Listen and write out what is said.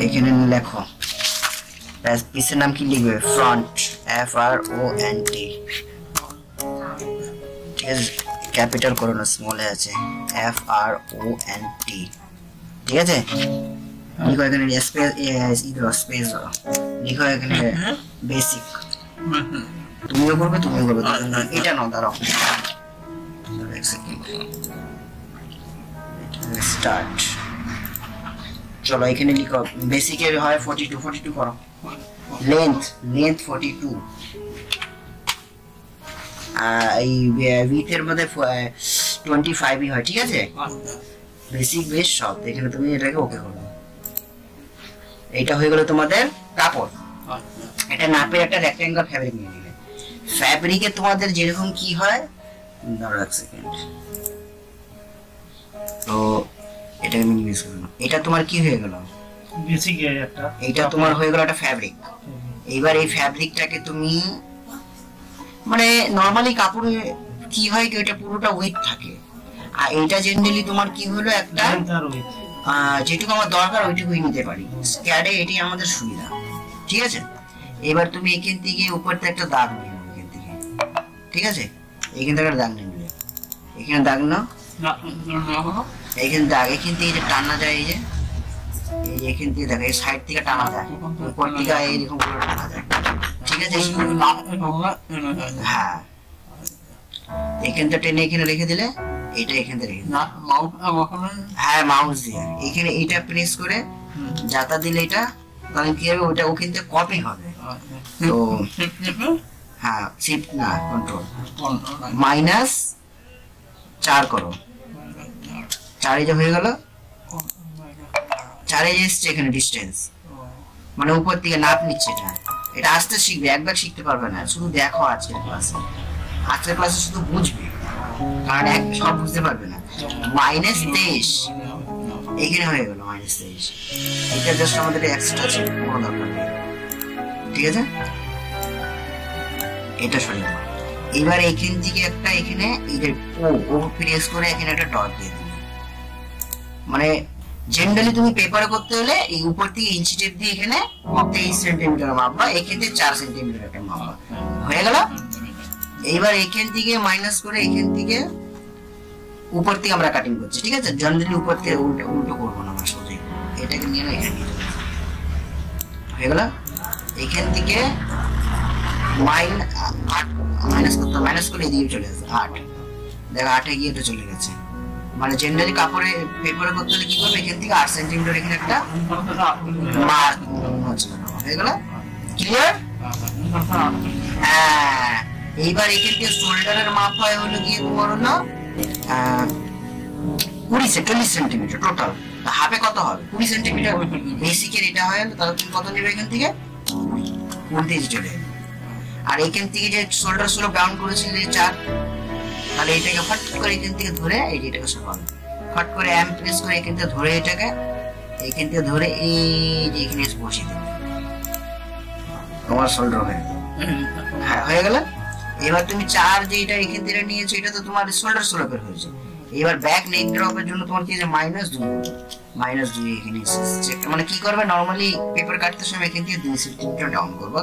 এখানে লেখো পিসের নাম কি লিখবে ফ্রন্ট FRONT ঠিক আছে ক্যাপিটাল করো না স্মল এ আছে FRONT ঠিক আছে লিখো এখানে স্পেস লিখো এখানে বেসিক তুমিও করবে এটা নাও দাঁড়াও এক সেকেন্ড স্টার্ট চলো এখানে লিখো বেসিক এর হয় 42 করো লেন্থ 42 এই উইডথ এর মধ্যে 25 ই হয় ঠিক আছে বেসিক বেস সব এখানে তুমি এটাকে ওকে করো এটা হয়ে গেল তোমাদের কাপড় এটা নাপের একটা রেক্ট্যাঙ্গেল ফ্যাব্রিক নিয়ে নিলে ফ্যাব্রিকে তোমাদের যেরকম কি হয় দাঁড়াও এক সেকেন্ড তো এটা মিনিমাইজ করব এটা তোমার কি হয়ে গেল বেসিক একটা এটা তোমার হয়ে গেল একটা ফ্যাব্রিক এইবার এই ফ্যাব্রিকটাকে তুমি মানে নরমালি কাপড়ে কি হয় কি এটা পুরোটা উইথ থাকে আর এটা জেনারেলি তোমার কি হলো একটা যেটুকু আমার দরকার ওইটুকুই নিতে পারি স্ক্যাডে এটি আমাদের সুবিধা ঠিক আছে এবার তুমি এখান থেকে উপরতে একটা দাগ নিয়ে নাও এখান থেকে ঠিক আছে এখান থেকে দাগ নিয়ে নিলে এখানে দাগ নাও এখানে দাগ এখান থেকে যে টানা যায় এই যে এখান থেকে দেখো এই সাইড থেকে টানা যায় উপর থেকে এইরকম করে টানা যায় ঠিক আছে হ্যাঁ এখান থেকে টেনে এখানে রেখে দিলে এটা এখান থেকে হ্যাঁ মাউস দিয়ে এখানে এটা প্রেস করে যাতা দিলে এটা তাহলে কি হবে ওটা ওখান থেকে কপি হবে তো হ্যাঁ শিফট না কন্ট্রোল -4 করো 4 যে হয়ে গেল 4 যে এসছে এখানে ডিসটেন্স মানে উপর থেকে নাপ নিচ্ছে এটা আস্তে শিখবে একবার শিখতে পারবে না শুধু দেখো আজকের ক্লাসে শুধু বুঝবে কারণ এক সব বুঝতে পারবে না -23 এখানে হয়ে গেল -23 এটা জাস্ট আমাদের এক্সট্রা ছিল কোনো দরকার নেই ঠিক আছে এটা সরিয়ে দাও এবার এখান থেকে একটা এখানে এই যে ও প্রেস করে এখানে একটা ডট দিয়ে দিবে মানে জেনারেলি তুমি পেপারে করতে হলে এই উপর থেকে ইঞ্চি টেপ দিয়ে এখানে 23 সেন্টিমিটার মাপবা এখান থেকে 4 সেন্টিমিটার একটা মাপবা হয়ে গেল এইবার এখান থেকে মাইনাস করে এখান থেকে উপর থেকে আমরা কাটিং করছি ঠিক আছে জেনারেলি উপর থেকে উল্টো করব না আমরা সোজা এটাকে নিয়ে না এখানে নিয়ে হয়ে গেল এখান থেকে মাইনাস করলে এদিকে চলে আসবে 8 দেখো 8 এ গিয়ে এটা চলে গেছে মানে জেনারেলি কাপড়ে পেপারে করতে হলে কি করবে এখান থেকে 8 সেন্টিমিটার এখানে একটা মার্ক হয়ে গেল ক্লিয়ার হ্যাঁ এইবার এখান থেকে শোল্ডারের মাপ হয় হলো গিয়ে তোমার হলো 40 সেন্টিমিটার টোটাল হাফে কত হবে 20 সেন্টিমিটার বেসিকের এটা হয় তাহলে তুমি কত নেবে এখান থেকে 20 চলে আর এখান থেকে যে শোল্ডার স্লোপ ডাউন করেছিলে 4 তাহলে এটাকে ফট করে এখান থেকে ধরে এই যেটাকে সরানো ফট করে এম প্রেস করে এখান থেকে ধরে এটাকে এখান থেকে ধরে এই যে এখানে বসিয়ে দেবে তোমার শোল্ডার হয়ে গেল এবার তুমি 4 যে এটা এখান থেকে নিয়েছো এটা তো তোমার শোল্ডার স্লোপের হয়েছে এবার ব্যাক নেক ড্রপের জন্য তোমার কি যে -2 এখানে মানে কি করবে নরমালি পেপার কাটতে সময় এখান থেকে 2 সেন্টিমিটার ডাউন করবে